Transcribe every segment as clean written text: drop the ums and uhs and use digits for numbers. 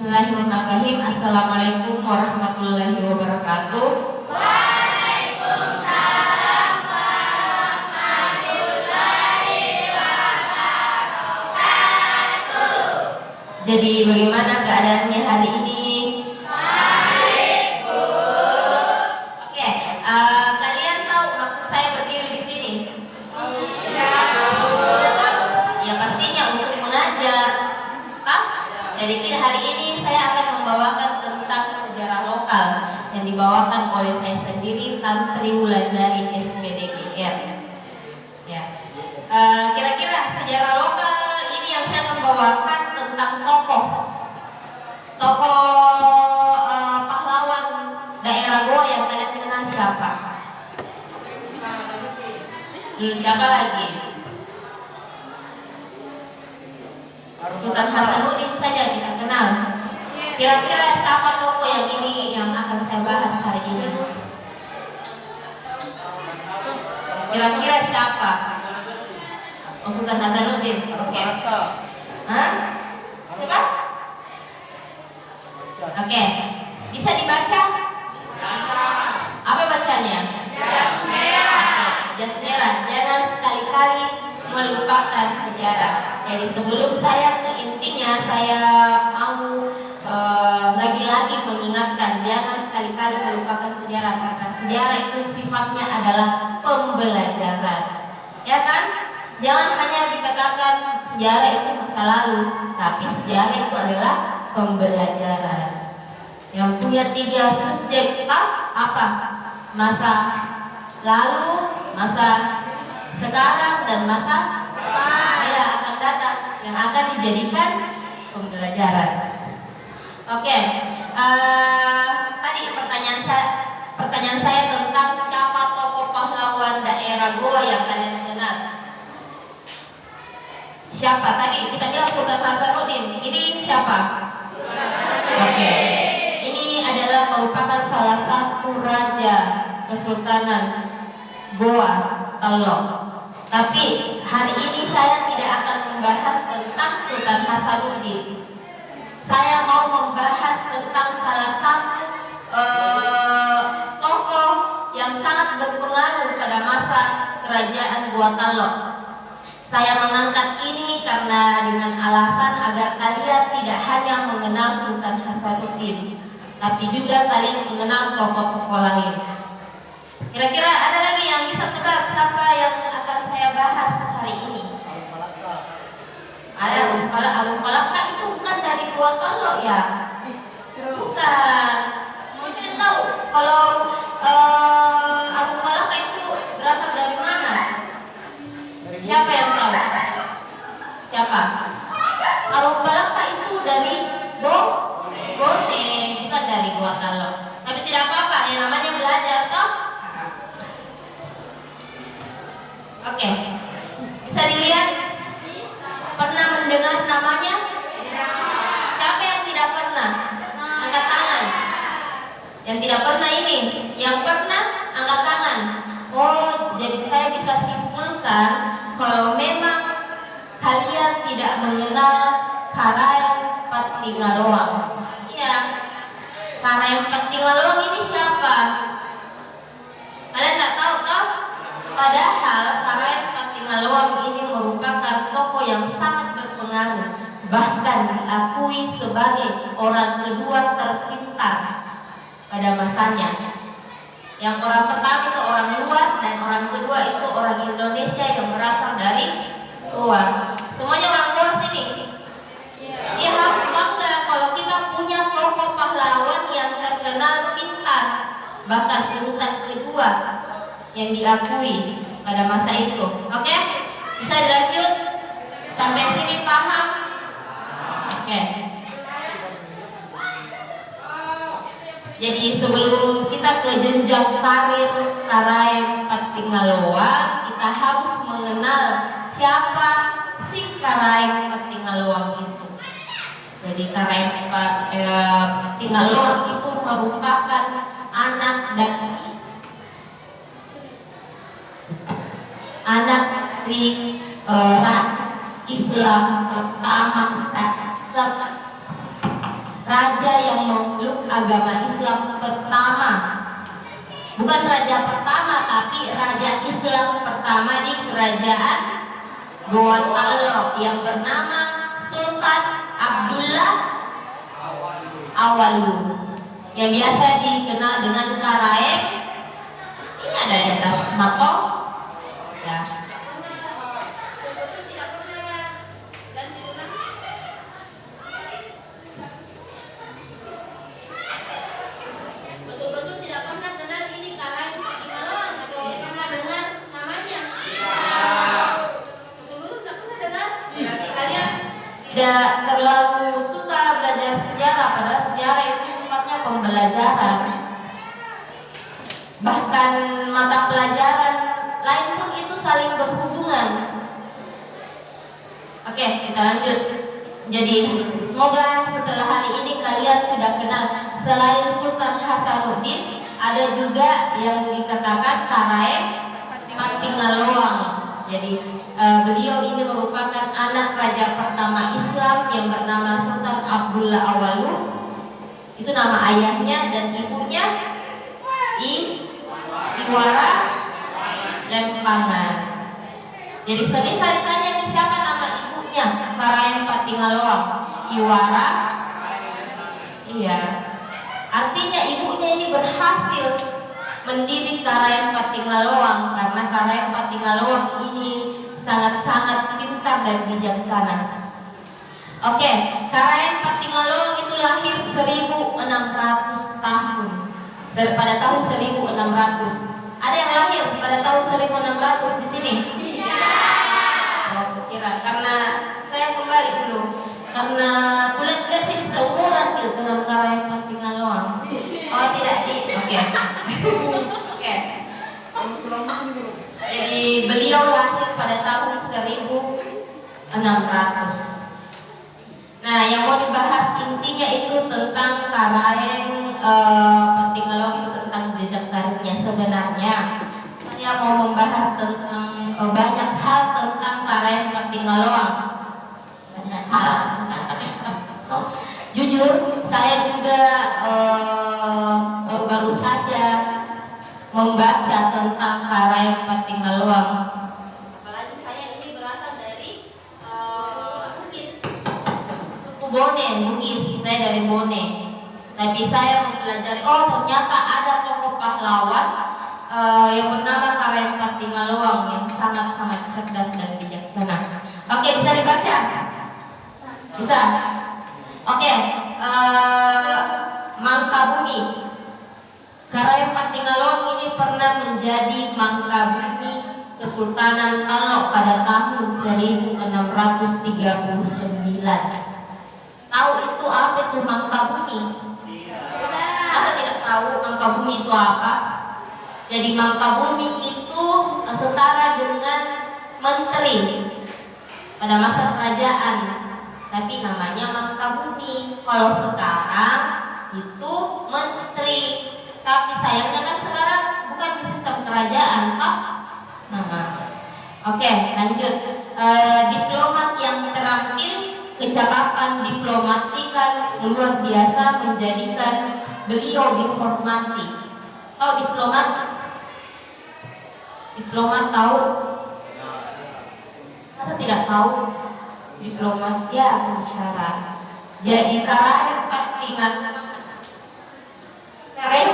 Bismillahirrahmanirrahim. Assalamualaikum warahmatullahi wabarakatuh. Waalaikumsalam warahmatullahi wabarakatuh. Jadi bagaimana keadaannya hari ini? Baik, Bu. Oke, kalian tahu maksud saya berdiri di sini? Iya, Bu. Ya pastinya untuk mengajar. Pak? Jadi hari ini saya akan membawakan tentang sejarah lokal yang dibawakan oleh saya sendiri, Tantri Wulandari SPDGR. Ya. Kira-kira sejarah lokal ini yang saya membawakan tentang tokoh pahlawan daerah Goa yang kalian kenal siapa? Siapa lagi? Sultan Hasanuddin saja kita kenal. Kira-kira siapa tokoh yang ini yang akan saya bahas hari ini? Kira-kira siapa? Oh, Sultan Hasanuddin. Oke. Hah? Siapa? Oke. Bisa dibaca? Apa bacanya? Jas merah. Jas merah. Jangan sekali-kali melupakan sejarah. Jadi sebelum saya ke intinya, saya mau lagi-lagi mengingatkan, jangan sekali-kali melupakan sejarah, karena sejarah itu sifatnya adalah pembelajaran, ya kan? Jangan hanya dikatakan sejarah itu masa lalu, tapi sejarah itu adalah pembelajaran yang punya 3 subjek apa? Masa lalu, masa sekarang, dan masa yang akan datang, yang akan dijadikan pembelajaran. Oke, tadi pertanyaan saya tentang siapa tokoh pahlawan daerah Goa yang kalian kenal. Siapa? Tadi kita bilang Sultan Hasanuddin. Ini siapa? Oke. Ini adalah merupakan salah satu raja Kesultanan Goa Talok. Tapi hari ini saya tidak akan membahas tentang Sultan Hasanuddin. Saya mau membahas tentang salah satu tokoh yang sangat berpengaruh pada masa kerajaan Goa Talok. Saya mengangkat ini karena dengan alasan agar kalian tidak hanya mengenal Sultan Hasanuddin, tapi juga kalian mengenal tokoh-tokoh lain. Kira-kira ada lagi yang bisa tebak siapa yang akan saya bahas hari ini? Alun Malaka itu bukan dari Goa Talok ya? Bukan. Mungkin tahu kalau Alun Malaka itu berasal dari mana? Siapa yang tahu? Siapa? Alun Malaka itu dari Bone, bukan dari Goa Talok. Tapi tidak apa-apa, yang namanya belajar toh. Oke, bisa dilihat? Pernah mendengar namanya? Siapa yang tidak pernah? Angkat tangan. Yang tidak pernah ini, yang pernah angkat tangan. Oh, jadi saya bisa simpulkan kalau memang kalian tidak mengenal Karaeng Pattingaloang. Iya, Karaeng Pattingaloang ini siapa? Kalian nggak tahu toh? Padahal Karaeng Pattingaloang ini merupakan tokoh yang sangat berpengaruh, bahkan diakui sebagai orang kedua terpintar pada masanya. Yang orang pertama itu orang luar, dan orang kedua itu orang Indonesia yang berasal dari Goa. Semuanya orang Goa sini. Ya harus bangga kalau kita punya tokoh pahlawan yang terkenal pintar, bahkan urutan kedua yang diakui pada masa itu. Oke? Bisa dilanjut? Sampai sini paham? Oke. Jadi sebelum kita ke jenjang karir Karaeng Pattingaloang, kita harus mengenal siapa si Karaeng Pattingaloang itu. Jadi Karaeng Pattingaloang itu merupakan anak dari Raj Islam pertama raja yang memeluk agama Islam pertama. Bukan raja pertama, tapi raja Islam pertama di kerajaan Gorontalo yang bernama Sultan Abdullah Awalu, yang biasa dikenal dengan Karaeng. Ini ada di atas mato ya. Betul-betul tidak pernah kenal ini Karaeng Patimaloang atau pernah dengar namanya? Betul-betul tidak pernah dengar? Berarti kalian tidak terlalu suka belajar sejarah, padahal sejarah itu sifatnya pembelajaran. Bahkan mata pelajaran lain pun itu saling berhubungan. Oke, kita lanjut. Jadi semoga setelah hari ini kalian sudah kenal selain Sultan Hasanuddin, ada juga yang dikatakan Karaeng Patimaloang. Jadi beliau ini merupakan anak raja pertama Islam yang bernama Sultan Abdullah Awalu. Itu nama ayahnya, dan ibunya Iwara Lempangan. Jadi sering kali ditanya nih, siapa nama ibunya Karaeng Patimaloang? Iwara. Iya. Artinya ibunya ini berhasil mendidik Karaeng Patimaloang, karena Karaeng Patimaloang ini sangat-sangat pintar dan bijaksana. Oke, Karaeng Patimaloang itu lahir 1600 tahun. Pada tahun 1600. Ada yang lahir pada tahun 1600 di sini? Oh, kira karena saya kembali dulu. Karena kulihat sih seumuran gitu dengan Karaeng Patimaloang. Oh, tidak di. Oke. Oke. Jadi beliau lahir pada tahun 1600. Nah, yang mau dibahas intinya itu tentang Karaeng Patimaloang, itu tentang jejak karirnya. Sebenarnya saya mau membahas tentang banyak hal tentang Karaeng Patimaloang. Banyak hal tentang Karaeng Patimaloang. Jujur, saya juga baru saja membaca tentang Karaeng Patimaloang. Apalagi saya ini berasal dari Bugis. Bone, Bugis, saya dari Bone. Tapi saya mempelajari, oh ternyata ada tokoh pahlawan yang bernama Karaeng Patimaloang yang sangat-sangat cerdas dan bijaksana. Oke, bisa dibaca? Bisa? Oke, Mangkabumi. Karaeng Patimaloang ini pernah menjadi Mangkabumi Kesultanan Talok pada tahun 1639. Tahu itu apa itu Mangkabumi? Anda tidak tahu Mangkabumi itu apa? Jadi Mangkabumi itu setara dengan menteri pada masa kerajaan, tapi namanya Mangkabumi. Kalau sekarang itu menteri, tapi sayangnya kan sekarang bukan di sistem kerajaan, Pak. Oke, lanjut. Diplomat yang terampil, kecakapan diplomatika luar biasa menjadikan beliau dihormati. Tahu diplomat? Diplomat tahu? Masa tidak tahu? Diplomat ya bicara. Jadi Karaeng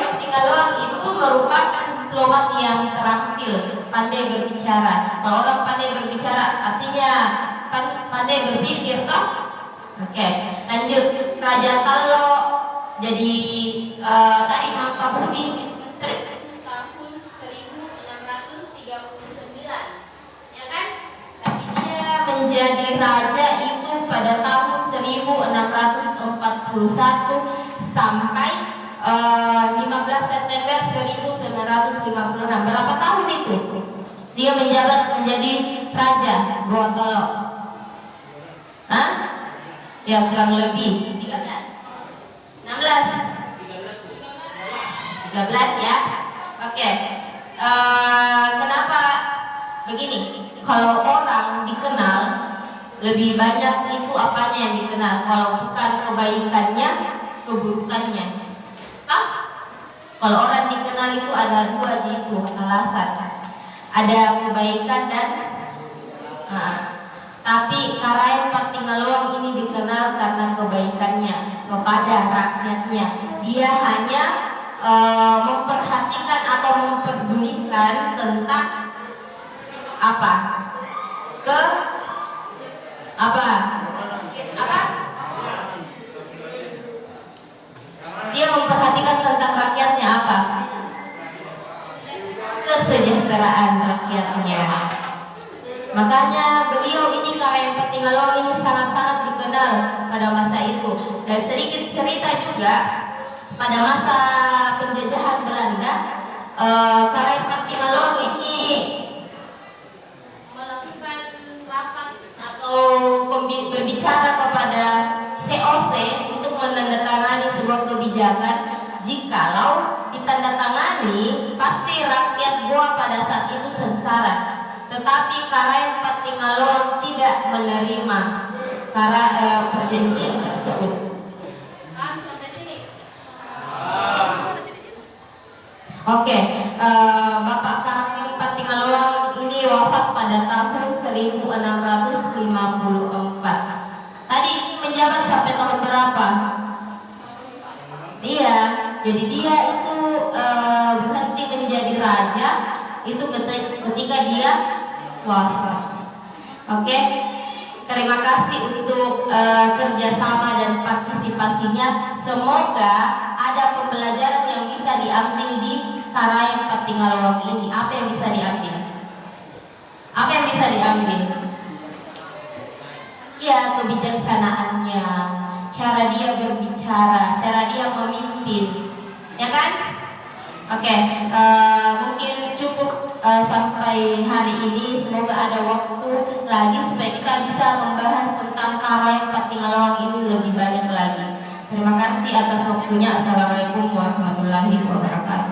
Patimaloang itu merupakan diplomat yang terampil, pandai berbicara. Kalau orang pandai berbicara artinya pandai berpikir, toh? Oke, lanjut. Raja Talo. Jadi tadi Mangkabumi tahun 1639, ya kan? Tapi dia menjadi raja itu pada tahun 1641 sampai 15 September 1956. Berapa tahun itu? Dia menjabat menjadi raja Gorontalo. Hah? Ya kurang lebih 13. 13 ya. Oke. Kenapa begini? Kalau orang dikenal lebih banyak itu apanya yang dikenal? Kalau bukan kebaikannya, Kalau orang dikenal itu ada dua gitu alasan. Ada kebaikan dan tapi Karaeng Patinggaluang ini dikenal karena kebaikannya kepada rakyatnya. Dia hanya memperhatikan atau memperdulikan tentang apa? Dia memperhatikan tentang rakyatnya apa? Kesejahteraan rakyatnya. Makanya beliau ini, Karaeng Patinggaluang ini sangat-sangat dikenal pada masa itu. Dan sedikit cerita juga, pada masa penjajahan Belanda, Karaeng Patinggaluang ini melakukan rapat atau berbicara kepada VOC untuk menandatangani sebuah kebijakan. Jikalau ditandatangani, pasti rakyat Goa pada saat itu sengsara. Tetapi Karaeng Patinggaluang tidak menerima perjanjian tersebut. Sampai sini. Oke, Bapak Karaeng Patinggaluang ini wafat pada tahun 1654. Tadi menjabat sampai tahun berapa? Iya, jadi dia itu berhenti menjadi raja itu ketika dia wafat. Oke, terima kasih untuk kerjasama dan partisipasinya. Semoga ada pembelajaran yang bisa diambil di Karaeng Patinggaluang ini. Apa yang bisa diambil? Apa yang bisa diambil? Ya, kebijaksanaannya, cara dia berbicara, cara dia memimpin, ya kan? Oke, mungkin cukup sampai hari ini. Semoga ada waktu lagi supaya kita bisa membahas tentang Karaeng Patinggaluang ini lebih banyak lagi. Terima kasih atas waktunya. Assalamualaikum warahmatullahi wabarakatuh.